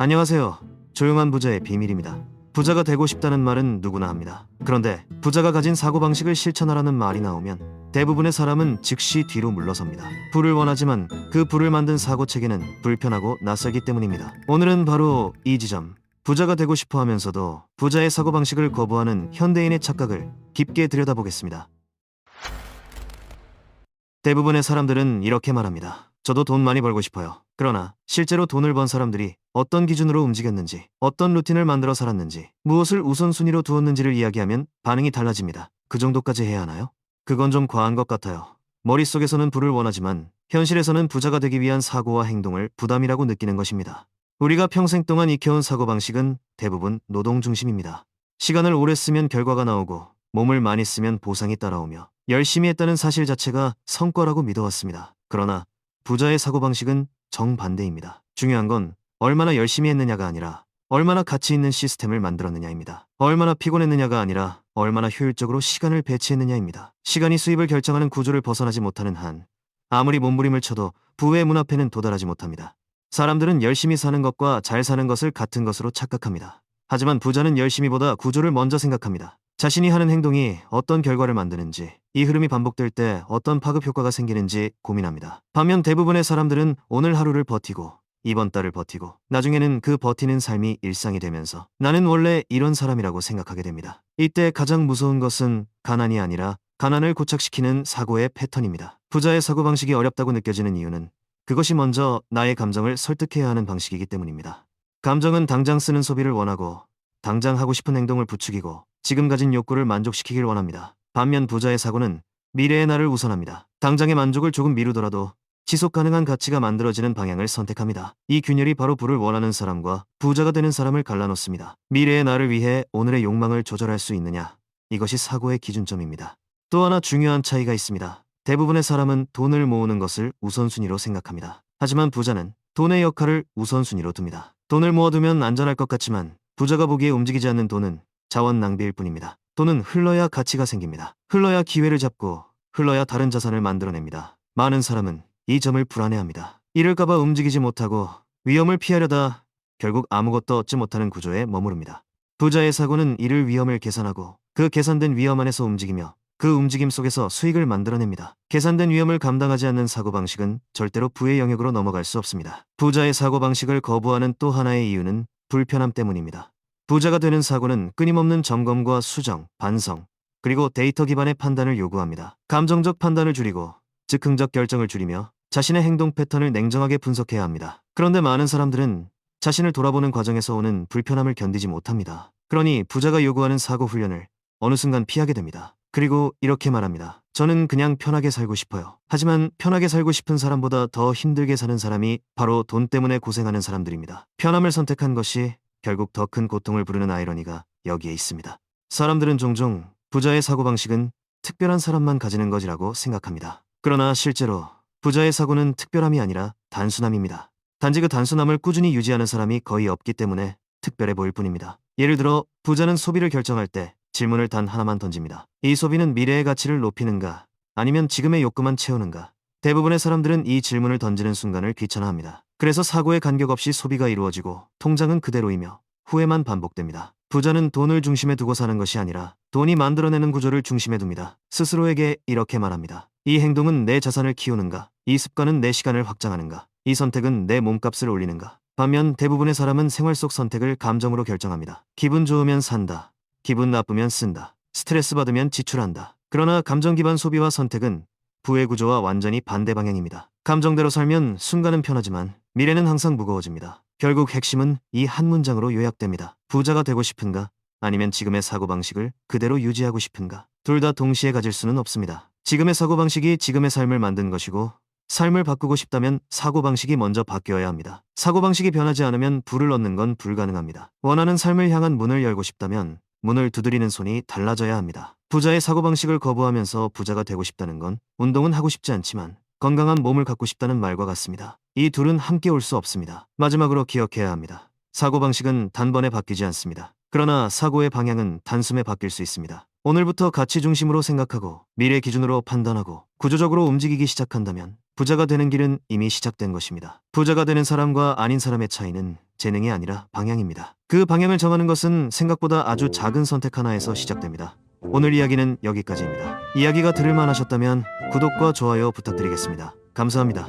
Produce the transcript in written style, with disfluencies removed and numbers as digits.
안녕하세요. 조용한 부자의 비밀입니다. 부자가 되고 싶다는 말은 누구나 합니다. 그런데 부자가 가진 사고방식을 실천하라는 말이 나오면 대부분의 사람은 즉시 뒤로 물러섭니다. 부를 원하지만 그 부를 만든 사고체계는 불편하고 낯설기 때문입니다. 오늘은 바로 이 지점, 부자가 되고 싶어 하면서도 부자의 사고방식을 거부하는 현대인의 착각을 깊게 들여다보겠습니다. 대부분의 사람들은 이렇게 말합니다. 저도 돈 많이 벌고 싶어요. 그러나 실제로 돈을 번 사람들이 어떤 기준으로 움직였는지, 어떤 루틴을 만들어 살았는지, 무엇을 우선순위로 두었는지를 이야기하면 반응이 달라집니다. 그 정도까지 해야 하나요? 그건 좀 과한 것 같아요. 머릿속에서는 부를 원하지만 현실에서는 부자가 되기 위한 사고와 행동을 부담이라고 느끼는 것입니다. 우리가 평생 동안 익혀온 사고방식은 대부분 노동 중심입니다. 시간을 오래 쓰면 결과가 나오고 몸을 많이 쓰면 보상이 따라오며 열심히 했다는 사실 자체가 성과라고 믿어왔습니다. 그러나 부자의 사고방식은 정반대입니다. 중요한 건 얼마나 열심히 했느냐가 아니라 얼마나 가치 있는 시스템을 만들었느냐입니다. 얼마나 피곤했느냐가 아니라 얼마나 효율적으로 시간을 배치했느냐입니다. 시간이 수입을 결정하는 구조를 벗어나지 못하는 한 아무리 몸부림을 쳐도 부의 문 앞에는 도달하지 못합니다. 사람들은 열심히 사는 것과 잘 사는 것을 같은 것으로 착각합니다. 하지만 부자는 열심히보다 구조를 먼저 생각합니다. 자신이 하는 행동이 어떤 결과를 만드는지, 이 흐름이 반복될 때 어떤 파급 효과가 생기는지 고민합니다. 반면 대부분의 사람들은 오늘 하루를 버티고, 이번 달을 버티고, 나중에는 그 버티는 삶이 일상이 되면서 나는 원래 이런 사람이라고 생각하게 됩니다. 이때 가장 무서운 것은 가난이 아니라 가난을 고착시키는 사고의 패턴입니다. 부자의 사고방식이 어렵다고 느껴지는 이유는 그것이 먼저 나의 감정을 설득해야 하는 방식이기 때문입니다. 감정은 당장 쓰는 소비를 원하고, 당장 하고 싶은 행동을 부추기고, 지금 가진 욕구를 만족시키길 원합니다. 반면 부자의 사고는 미래의 나를 우선합니다. 당장의 만족을 조금 미루더라도 지속 가능한 가치가 만들어지는 방향을 선택합니다. 이 균열이 바로 부를 원하는 사람과 부자가 되는 사람을 갈라놓습니다. 미래의 나를 위해 오늘의 욕망을 조절할 수 있느냐? 이것이 사고의 기준점입니다. 또 하나 중요한 차이가 있습니다. 대부분의 사람은 돈을 모으는 것을 우선순위로 생각합니다. 하지만 부자는 돈의 역할을 우선순위로 둡니다. 돈을 모아두면 안전할 것 같지만 부자가 보기에 움직이지 않는 돈은 자원 낭비일 뿐입니다. 돈은 흘러야 가치가 생깁니다. 흘러야 기회를 잡고 흘러야 다른 자산을 만들어냅니다. 많은 사람은 이 점을 불안해합니다. 이럴까봐 움직이지 못하고 위험을 피하려다 결국 아무것도 얻지 못하는 구조에 머무릅니다. 부자의 사고는 이를 위험을 계산하고 그 계산된 위험 안에서 움직이며 그 움직임 속에서 수익을 만들어냅니다. 계산된 위험을 감당하지 않는 사고방식은 절대로 부의 영역으로 넘어갈 수 없습니다. 부자의 사고방식을 거부하는 또 하나의 이유는 불편함 때문입니다. 부자가 되는 사고는 끊임없는 점검과 수정, 반성, 그리고 데이터 기반의 판단을 요구합니다. 감정적 판단을 줄이고 즉흥적 결정을 줄이며 자신의 행동 패턴을 냉정하게 분석해야 합니다. 그런데 많은 사람들은 자신을 돌아보는 과정에서 오는 불편함을 견디지 못합니다. 그러니 부자가 요구하는 사고 훈련을 어느 순간 피하게 됩니다. 그리고 이렇게 말합니다. 저는 그냥 편하게 살고 싶어요. 하지만 편하게 살고 싶은 사람보다 더 힘들게 사는 사람이 바로 돈 때문에 고생하는 사람들입니다. 편함을 선택한 것이 결국 더 큰 고통을 부르는 아이러니가 여기에 있습니다. 사람들은 종종 부자의 사고방식은 특별한 사람만 가지는 것이라고 생각합니다. 그러나 실제로 부자의 사고는 특별함이 아니라 단순함입니다. 단지 그 단순함을 꾸준히 유지하는 사람이 거의 없기 때문에 특별해 보일 뿐입니다. 예를 들어 부자는 소비를 결정할 때 질문을 단 하나만 던집니다. 이 소비는 미래의 가치를 높이는가? 아니면 지금의 욕구만 채우는가? 대부분의 사람들은 이 질문을 던지는 순간을 귀찮아합니다. 그래서 사고의 간격 없이 소비가 이루어지고 통장은 그대로이며 후회만 반복됩니다. 부자는 돈을 중심에 두고 사는 것이 아니라 돈이 만들어내는 구조를 중심에 둡니다. 스스로에게 이렇게 말합니다. 이 행동은 내 자산을 키우는가? 이 습관은 내 시간을 확장하는가? 이 선택은 내 몸값을 올리는가? 반면 대부분의 사람은 생활 속 선택을 감정으로 결정합니다. 기분 좋으면 산다. 기분 나쁘면 쓴다. 스트레스 받으면 지출한다. 그러나 감정 기반 소비와 선택은 부의 구조와 완전히 반대 방향입니다. 감정대로 살면 순간은 편하지만 미래는 항상 무거워집니다. 결국 핵심은 이 한 문장으로 요약됩니다. 부자가 되고 싶은가? 아니면 지금의 사고방식을 그대로 유지하고 싶은가? 둘 다 동시에 가질 수는 없습니다. 지금의 사고방식이 지금의 삶을 만든 것이고 삶을 바꾸고 싶다면 사고방식이 먼저 바뀌어야 합니다. 사고방식이 변하지 않으면 부를 얻는 건 불가능합니다. 원하는 삶을 향한 문을 열고 싶다면 문을 두드리는 손이 달라져야 합니다. 부자의 사고방식을 거부하면서 부자가 되고 싶다는 건 운동은 하고 싶지 않지만 건강한 몸을 갖고 싶다는 말과 같습니다. 이 둘은 함께 올 수 없습니다. 마지막으로 기억해야 합니다. 사고방식은 단번에 바뀌지 않습니다. 그러나 사고의 방향은 단숨에 바뀔 수 있습니다. 오늘부터 가치 중심으로 생각하고 미래 기준으로 판단하고 구조적으로 움직이기 시작한다면 부자가 되는 길은 이미 시작된 것입니다. 부자가 되는 사람과 아닌 사람의 차이는 재능이 아니라 방향입니다. 그 방향을 정하는 것은 생각보다 아주 작은 선택 하나에서 시작됩니다. 오늘 이야기는 여기까지입니다. 이야기가 들을만 하셨다면 구독과 좋아요 부탁드리겠습니다. 감사합니다.